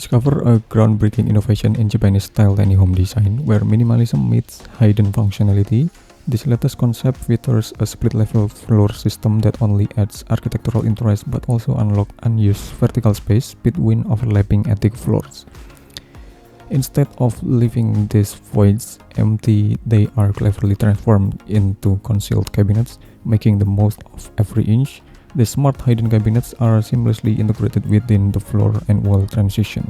discovered a groundbreaking innovation in Japanese-style tiny home design where minimalism meets hidden functionality. This latest concept features a split-level floor system that only adds architectural interest but also unlocks unused vertical space between overlapping attic floors. Instead of leaving these voids empty, they are cleverly transformed into concealed cabinets, making the most of every inch. The smart hidden cabinets are seamlessly integrated within the floor and wall transition.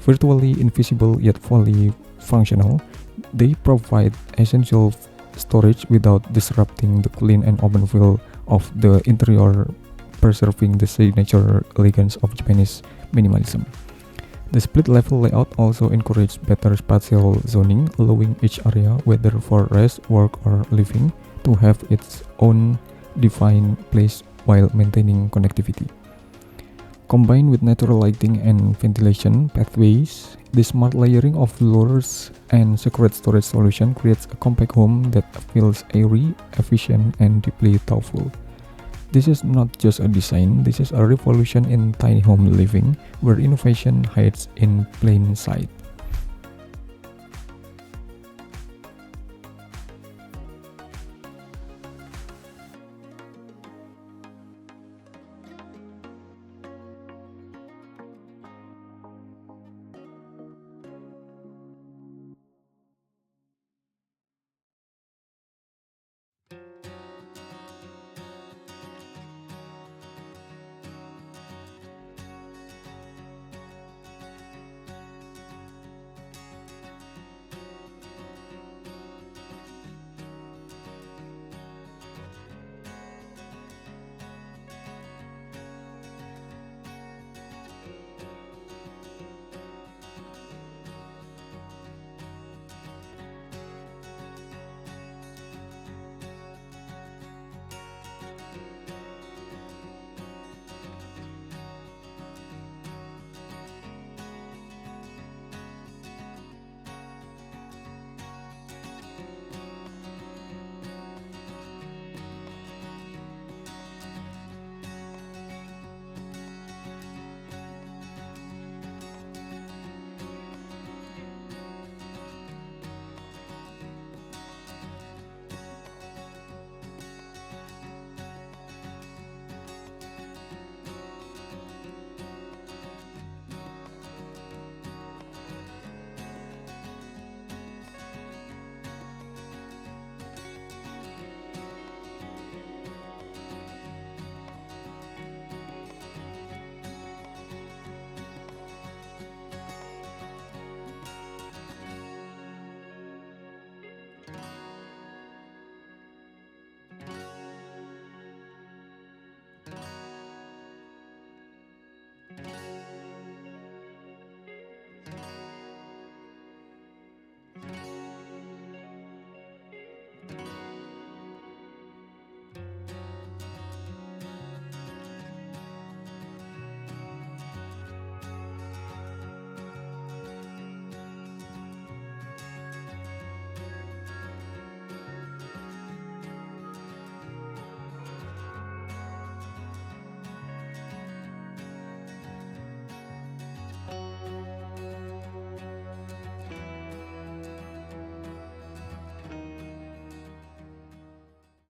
Virtually invisible yet fully functional, they provide essential storage without disrupting the clean and open feel of the interior, preserving the signature elegance of Japanese minimalism. The split level layout also encourages better spatial zoning, allowing each area, whether for rest, work, or living, to have its own defined place while maintaining connectivity. Combined with natural lighting and ventilation pathways, the smart layering of floors and secret storage solution creates a compact home that feels airy, efficient, and deeply thoughtful. This is not just a design, this is a revolution in tiny home living where innovation hides in plain sight.